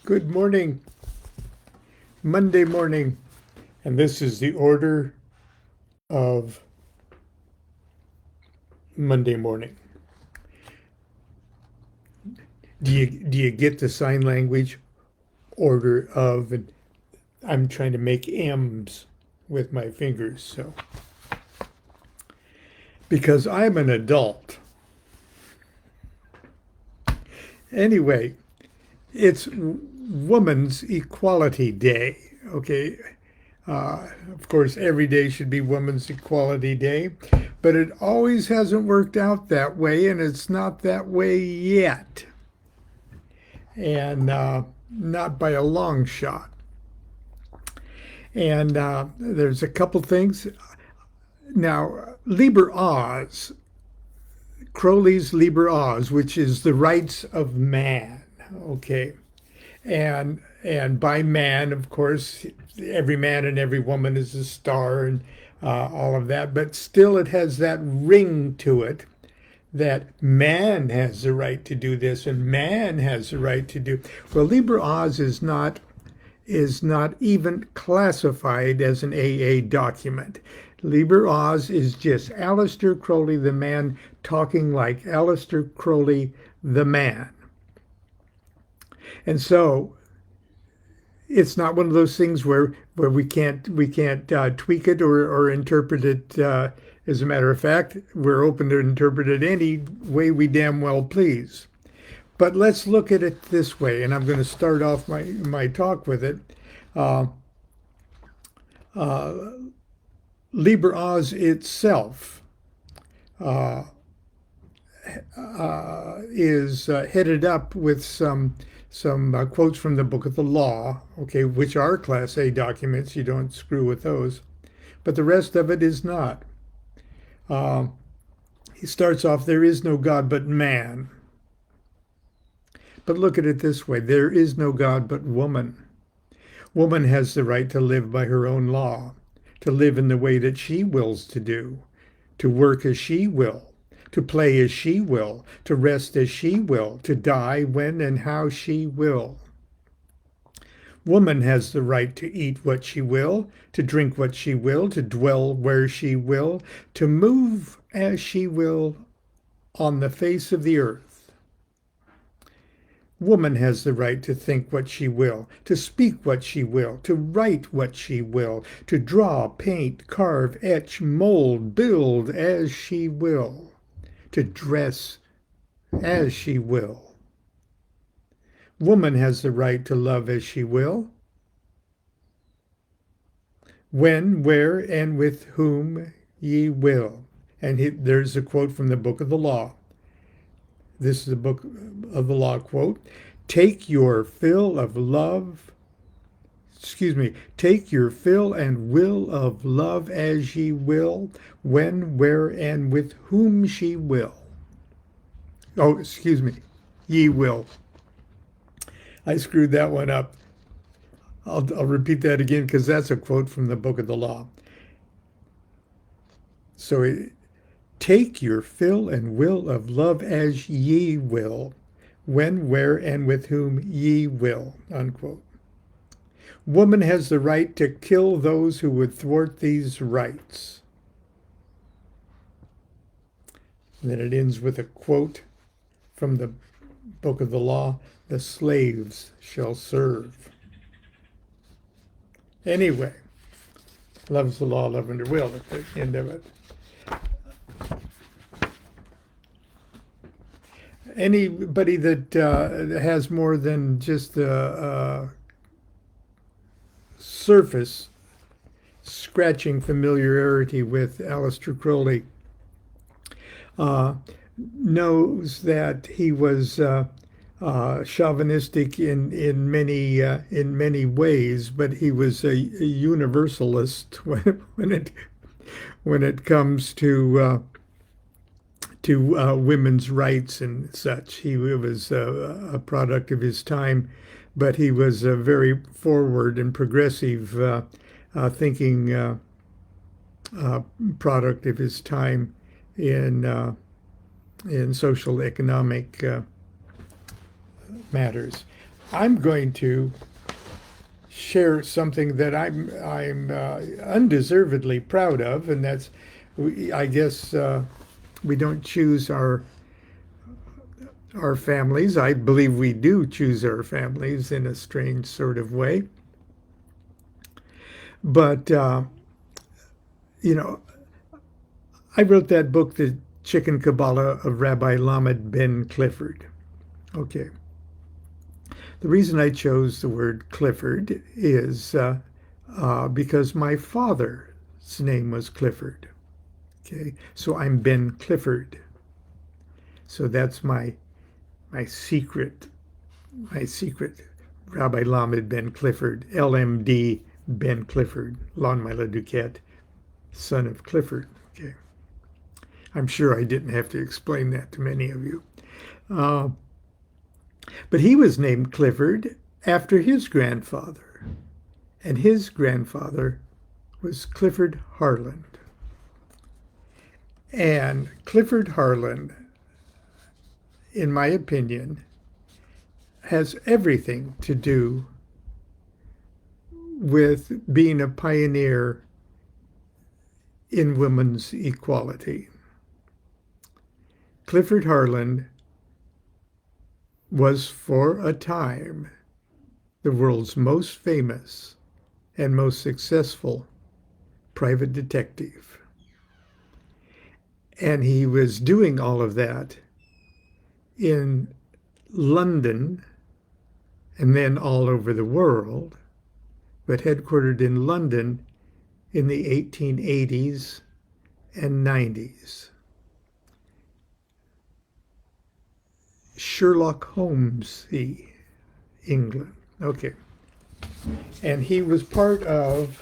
Good morning, Monday morning, and this is the order of Monday morning. Do you get the sign language order of? And I'm trying to make M's with my fingers, so because I'm an adult. Anyway, it's Women's Equality Day. Okay. Of course, every day should be Women's Equality Day, but it always hasn't worked out that way, and it's not that way yet. And not by a long shot. And there's a couple things. Now, Liber Oz, Crowley's Liber Oz, which is the rights of man. Okay. And by man, of course, every man and every woman is a star and all of that, but still it has that ring to it that man has the right to do this and man has the right to do. Well, Liber Oz is not even classified as an AA document. Liber Oz is just Aleister Crowley, the man, talking like Aleister Crowley, the man. And so it's not one of those things where we can't tweak it or interpret it. As a matter of fact, we're open to interpret it any way we damn well please. But let's look at it this way, and I'm going to start off my talk with it. Liber Oz itself is headed up with some quotes from the Book of the Law, okay, which are Class A documents. You don't screw with those. But the rest of it is not. He starts off, there is no God but man. But look at it this way, there is no God but woman. Woman has the right to live by her own law, to live in the way that she wills to do, to work as she will, to play as she will, to rest as she will, to die when and how she will. Woman has the right to eat what she will, to drink what she will, to dwell where she will, to move as she will on the face of the earth. Woman has the right to think what she will, to speak what she will, to write what she will, to draw, paint, carve, etch, mold, build as she will, to dress as she will. Woman has the right to love as she will, when, where, and with whom ye will. And there's a quote from the Book of the Law. This is a Book of the Law quote. Take your fill and will of love as ye will, when, where, and with whom she will. Ye will. I screwed that one up. I'll repeat that again because that's a quote from the Book of the Law. So take your fill and will of love as ye will, when, where, and with whom ye will, unquote. Woman has the right to kill those who would thwart these rights. And then it ends with a quote from the Book of the Law, the slaves shall serve. Anyway, love's the law, love under will at the end of it. Anybody that has more than just the surface scratching familiarity with Aleister Crowley knows that he was chauvinistic in many ways, but he was a universalist when it comes to women's rights and such. He was a product of his time, but he was a very forward and progressive thinking product of his time in social economic matters. I'm going to share something that I'm undeservedly proud of, and that's, I guess, we don't choose our families. I believe we do choose our families in a strange sort of way. But you know, I wrote that book, The Chicken Kabbalah of Rabbi Lamed Ben Clifford. Okay. The reason I chose the word Clifford is because my father's name was Clifford. Okay, so I'm Ben Clifford. So that's my secret, my secret. Rabbi Lamed Ben Clifford, LMD Ben Clifford, Lon Milo DuQuette, son of Clifford. Okay, I'm sure I didn't have to explain that to many of you. Uh, but he was named Clifford after his grandfather, and his grandfather was Clifford Harland. And Clifford Harland, in my opinion, has everything to do with being a pioneer in women's equality. Clifford Harland was, for a time, the world's most famous and most successful private detective. And he was doing all of that in London and then all over the world, but headquartered in London in the 1880s and 90s. Sherlock Holmes, England. Okay. And he was part of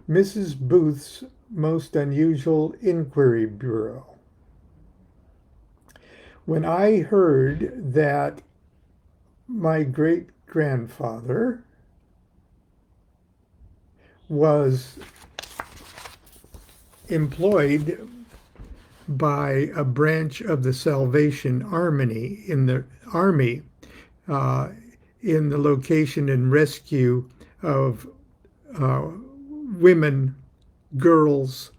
Mrs. Booth's Most Unusual Inquiry Bureau. When I heard that my great-grandfather was employed by a branch of the Salvation Army in the Army in the location and rescue of women, girls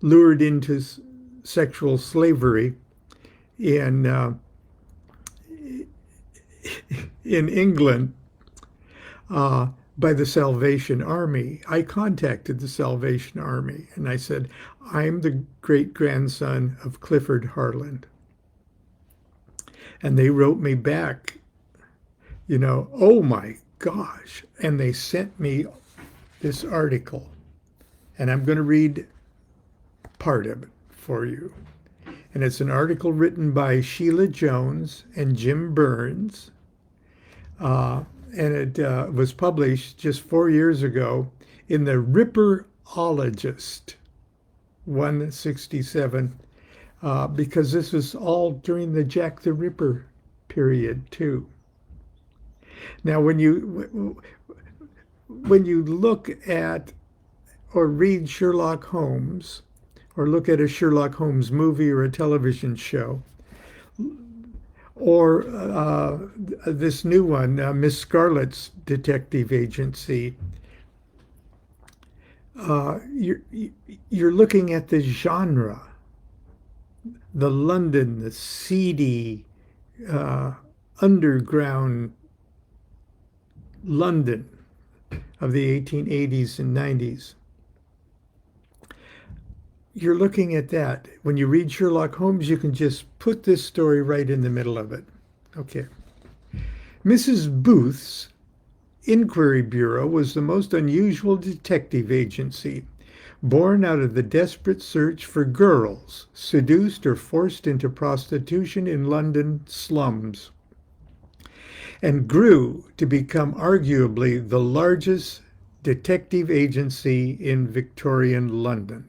lured into sexual slavery in England by the Salvation Army. I contacted the Salvation Army and I said, I'm the great-grandson of Clifford Harland. And they wrote me back, oh my gosh. And they sent me this article. And I'm going to read part of it for you. And it's an article written by Sheila Jones and Jim Burns. And it was published just 4 years ago in the Ripperologist 167, because this was all during the Jack the Ripper period too. Now, when you look at or read Sherlock Holmes, or look at a Sherlock Holmes movie or a television show, or this new one, Miss Scarlett's Detective Agency, you're looking at the genre, the London, the seedy, underground London of the 1880s and 90s. You're looking at that. When you read Sherlock Holmes, you can just put this story right in the middle of it. Okay. Mrs. Booth's Inquiry Bureau was the most unusual detective agency, born out of the desperate search for girls seduced or forced into prostitution in London slums, and grew to become arguably the largest detective agency in Victorian London.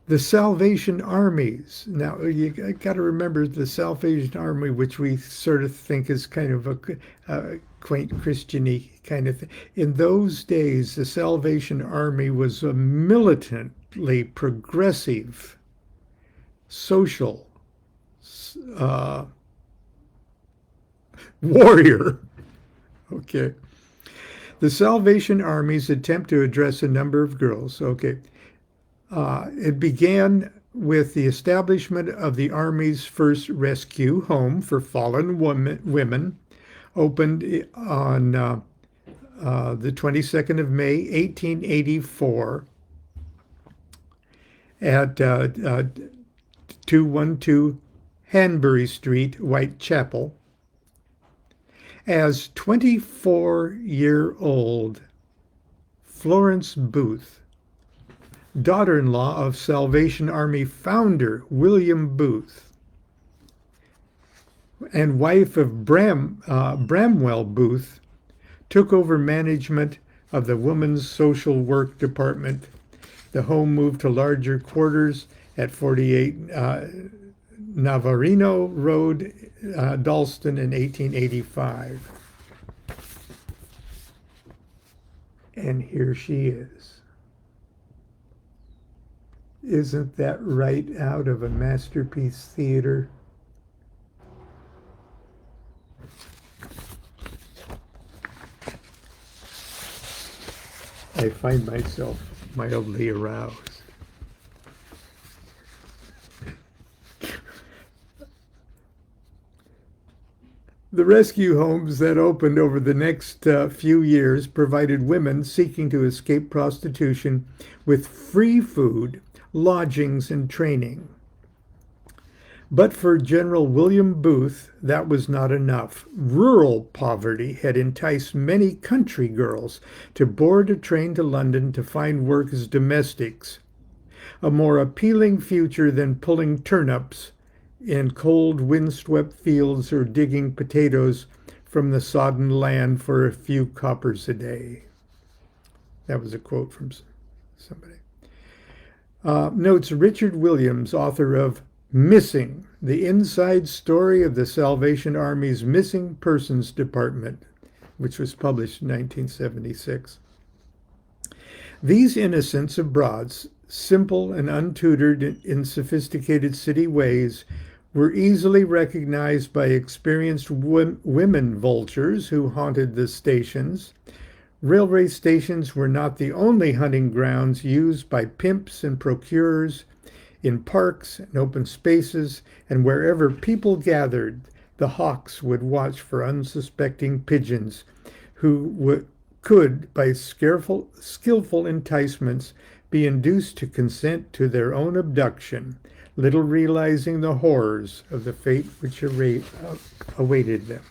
The Salvation Armies. Now, you got to remember the Salvation Army, which we sort of think is kind of a quaint Christian-y kind of thing. In those days, the Salvation Army was a militantly progressive social warrior. Okay. The Salvation Army's attempt to address a number of girls. Okay. It began with the establishment of the Army's first rescue home for fallen women, opened on the 22nd of May, 1884, at 212 Hanbury Street, Whitechapel, as 24-year-old Florence Booth, daughter-in-law of Salvation Army founder William Booth, and wife of Bramwell Booth, took over management of the Women's Social Work Department. The home moved to larger quarters at 48 Navarino Road, Dalston, in 1885. And here she is. Isn't that right out of a Masterpiece Theater? I find myself mildly aroused. The rescue homes that opened over the next few years provided women seeking to escape prostitution with free food, lodgings, and training. But for General William Booth, that was not enough. Rural poverty had enticed many country girls to board a train to London to find work as domestics, a more appealing future than pulling turnips in cold, windswept fields or digging potatoes from the sodden land for a few coppers a day. That was a quote from somebody. Notes Richard Williams, author of Missing, the Inside Story of the Salvation Army's Missing Persons Department, which was published in 1976. These innocents abroad, simple and untutored in sophisticated city ways, were easily recognized by experienced women vultures who haunted the stations. Railway stations were not the only hunting grounds used by pimps and procurers. In parks and open spaces and wherever people gathered, the hawks would watch for unsuspecting pigeons who could, by skillful enticements, be induced to consent to their own abduction, little realizing the horrors of the fate which awaited them.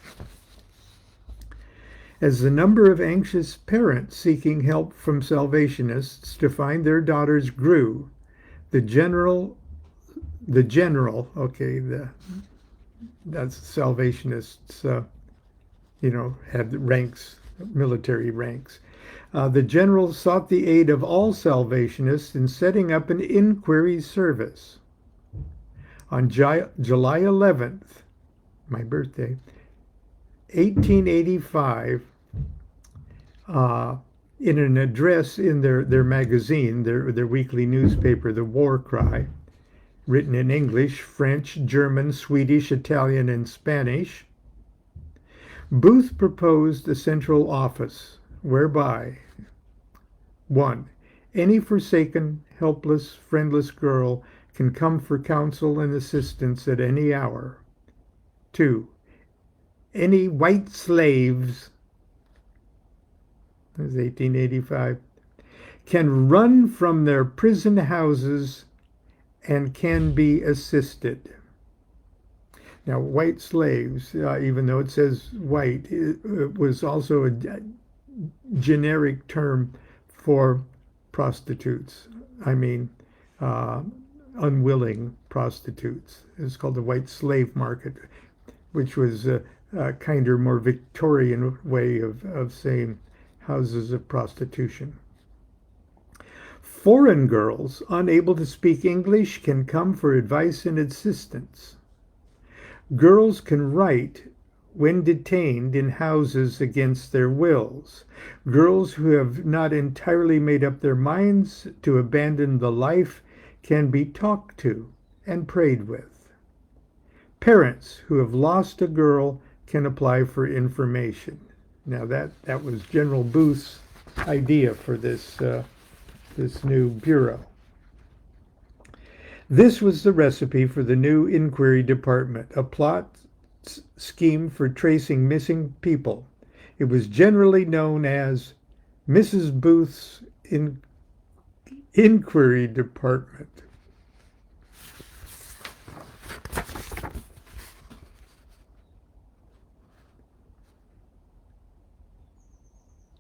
As the number of anxious parents seeking help from Salvationists to find their daughters grew, that's Salvationists, had ranks, military ranks. The general sought the aid of all Salvationists in setting up an inquiry service. On July 11th, my birthday, 1885, in an address in their magazine, their weekly newspaper, The War Cry, written in English, French, German, Swedish, Italian, and Spanish, Booth proposed a central office whereby 1. Any forsaken, helpless, friendless girl can come for counsel and assistance at any hour. 2. Any white slaves, this is 1885, can run from their prison houses and can be assisted. Now, white slaves, even though it says white, it was also a generic term for prostitutes. I mean, unwilling prostitutes. It's called the white slave market, which was a kinder, more Victorian way of saying houses of prostitution. Foreign girls unable to speak English can come for advice and assistance. Girls can write when detained in houses against their wills. Girls who have not entirely made up their minds to abandon the life can be talked to and prayed with. Parents who have lost a girl can apply for information. Now that was General Booth's idea for this new bureau. This was the recipe for the new inquiry department, a plot scheme for tracing missing people. It was generally known as Mrs. Booth's Inquiry Department.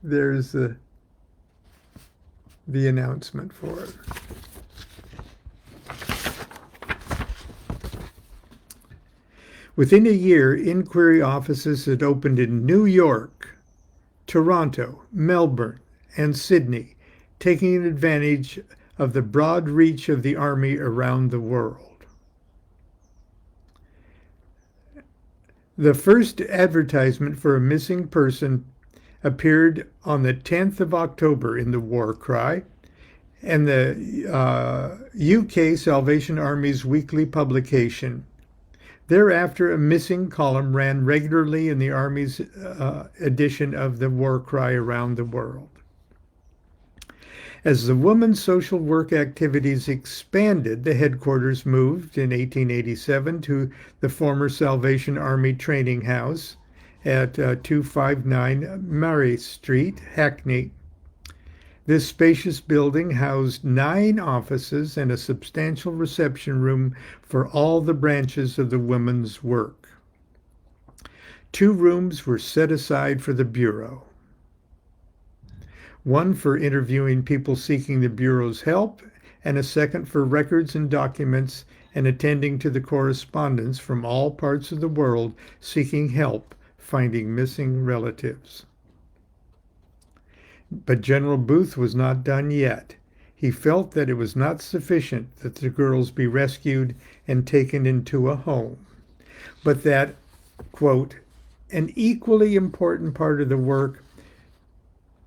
There's the announcement for it. Within a year, inquiry offices had opened in New York, Toronto, Melbourne, and Sydney, taking advantage of the broad reach of the Army around the world. The first advertisement for a missing person appeared on the 10th of October in the War Cry, and the UK Salvation Army's weekly publication. Thereafter, a missing column ran regularly in the Army's edition of the War Cry around the world. As the women's social work activities expanded, the headquarters moved in 1887 to the former Salvation Army Training House at 259 Murray Street, Hackney. This spacious building housed 9 offices and a substantial reception room for all the branches of the women's work. 2 rooms were set aside for the Bureau. One for interviewing people seeking the Bureau's help, and a second for records and documents and attending to the correspondence from all parts of the world seeking help finding missing relatives. But General Booth was not done yet. He felt that it was not sufficient that the girls be rescued and taken into a home, but that, quote, an equally important part of the work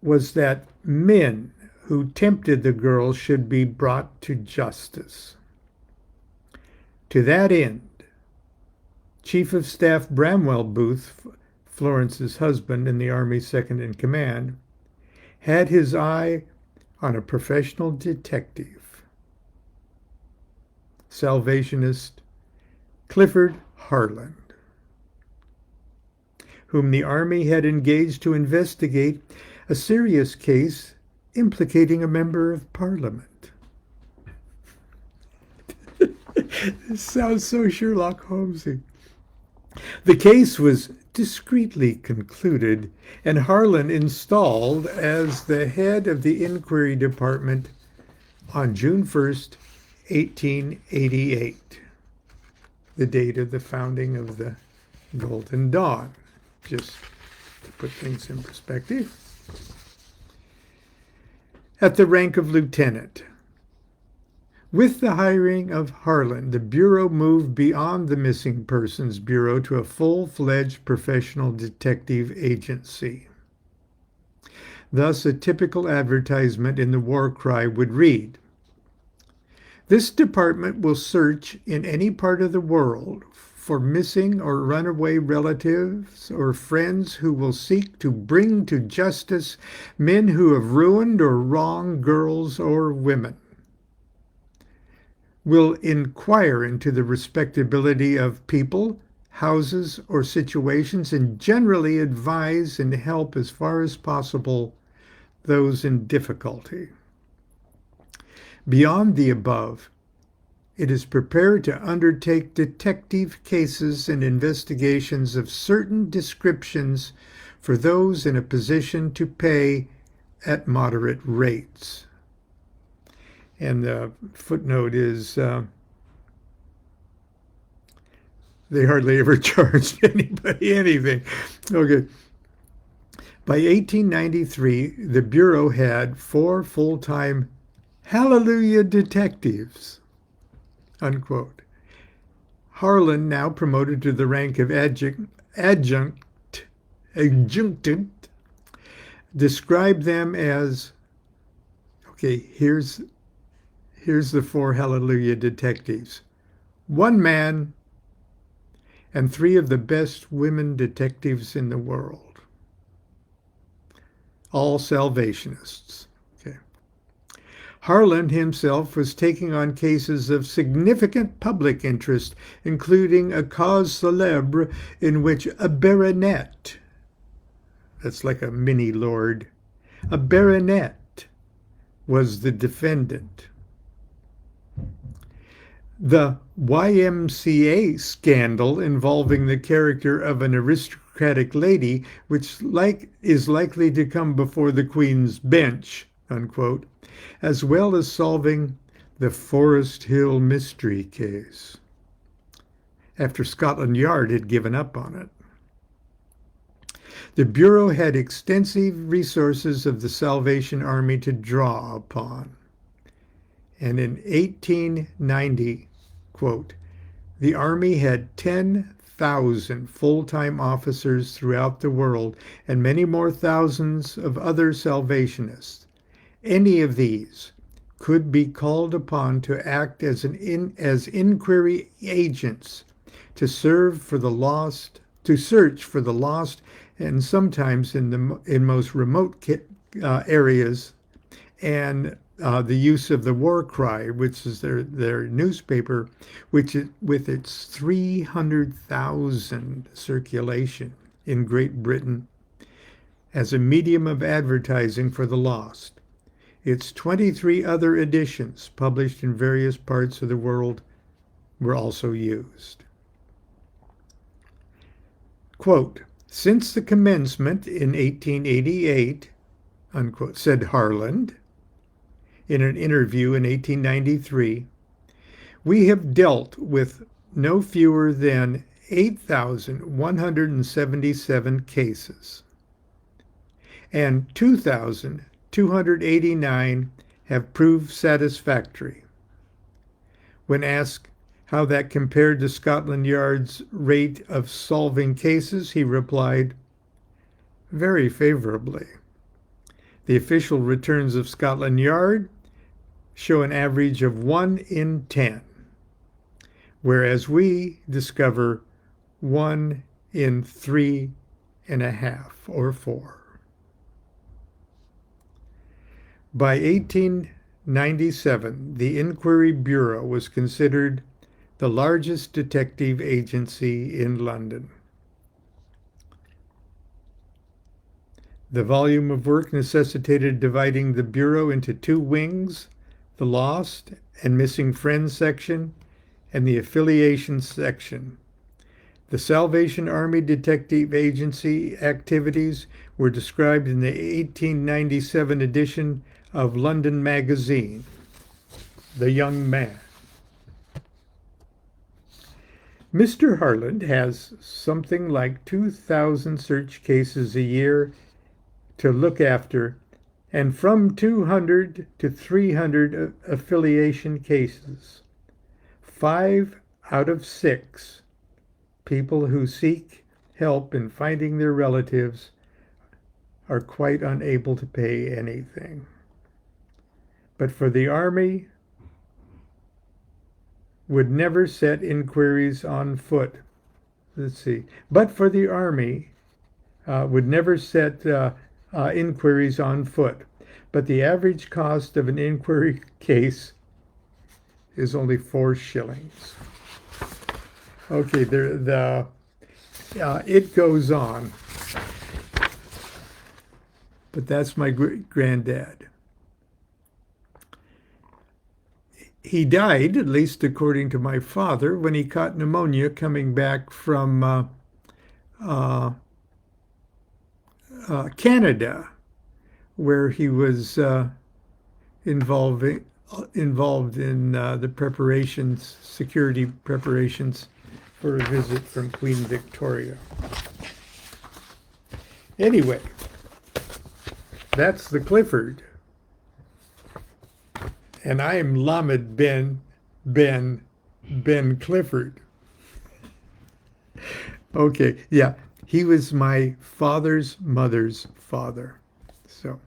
was that men who tempted the girls should be brought to justice. To that end, Chief of Staff Bramwell Booth, Florence's husband and the Army's second in command, had his eye on a professional detective, Salvationist Clifford Harland, whom the Army had engaged to investigate a serious case implicating a member of Parliament. This sounds so Sherlock Holmesy. The case was discreetly concluded, and Harlan installed as the head of the inquiry department on June 1st, 1888, the date of the founding of the Golden Dawn, just to put things in perspective. At the rank of lieutenant. With the hiring of Harlan, the Bureau moved beyond the Missing Persons Bureau to a full-fledged professional detective agency. Thus, a typical advertisement in the War Cry would read, "This department will search in any part of the world for missing or runaway relatives or friends who will seek to bring to justice men who have ruined or wronged girls or women. Will inquire into the respectability of people, houses, or situations, and generally advise and help as far as possible those in difficulty. Beyond the above, it is prepared to undertake detective cases and investigations of certain descriptions for those in a position to pay at moderate rates." And the footnote is they hardly ever charged anybody anything. Okay. By 1893, the Bureau had 4 full-time Hallelujah detectives, unquote. Harlan, now promoted to the rank of adjutant, described them as, okay, here's the 4 Hallelujah detectives. 1 man, and 3 of the best women detectives in the world, all Salvationists. Okay. Harland himself was taking on cases of significant public interest, including a cause célèbre in which a baronet, that's like a mini lord, a baronet was the defendant. The YMCA scandal involving the character of an aristocratic lady, which is likely to come before the Queen's bench, unquote, as well as solving the Forest Hill mystery case, after Scotland Yard had given up on it. The Bureau had extensive resources of the Salvation Army to draw upon. And in 1890, quote, the Army had 10,000 full-time officers throughout the world and many more thousands of other Salvationists. Any of these could be called upon to act as inquiry agents to search for the lost, and sometimes in most remote areas, and the use of the war cry, which is their newspaper, which with its 300,000 circulation in Great Britain, as a medium of advertising for the lost. Its 23 other editions, published in various parts of the world, were also used. Quote, since the commencement in 1888, unquote, said Harland in an interview in 1893, we have dealt with no fewer than 8,177 cases, and 2,289 have proved satisfactory. When asked how that compared to Scotland Yard's rate of solving cases, he replied, very favorably. The official returns of Scotland Yard show an average of 1 in 10, whereas we discover 1 in 3.5 or 4. By 1897, the Inquiry Bureau was considered the largest detective agency in London. The volume of work necessitated dividing the Bureau into 2 wings, the Lost and Missing Friends section, and the Affiliation section. The Salvation Army Detective Agency activities were described in the 1897 edition of London Magazine, The Young Man. Mr. Harland has something like 2,000 search cases a year to look after, and from 200 to 300 affiliation cases. 5 out of 6 people who seek help in finding their relatives are quite unable to pay anything. But for the Army, would never set inquiries on foot. Let's see. But for the Army, would never set inquiries on foot. But the average cost of an inquiry case is only 4 shillings. Okay, it goes on. But that's my granddad. He died, at least according to my father, when he caught pneumonia coming back from Canada, where he was involved in the preparations, security preparations for a visit from Queen Victoria. Anyway, that's the Clifford. And I am Lamed Ben Clifford. Okay, yeah, he was my father's mother's father. So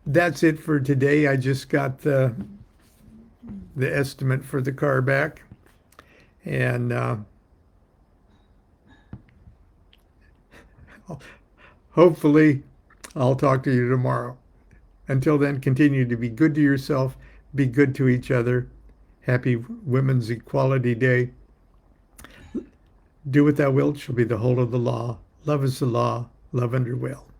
that's it for today. I just got the estimate for the car back, and Hopefully, I'll talk to you tomorrow. Until then, continue to be good to yourself, be good to each other. Happy Women's Equality Day. Do what thou wilt shall be the whole of the law. Love is the law. Love under will.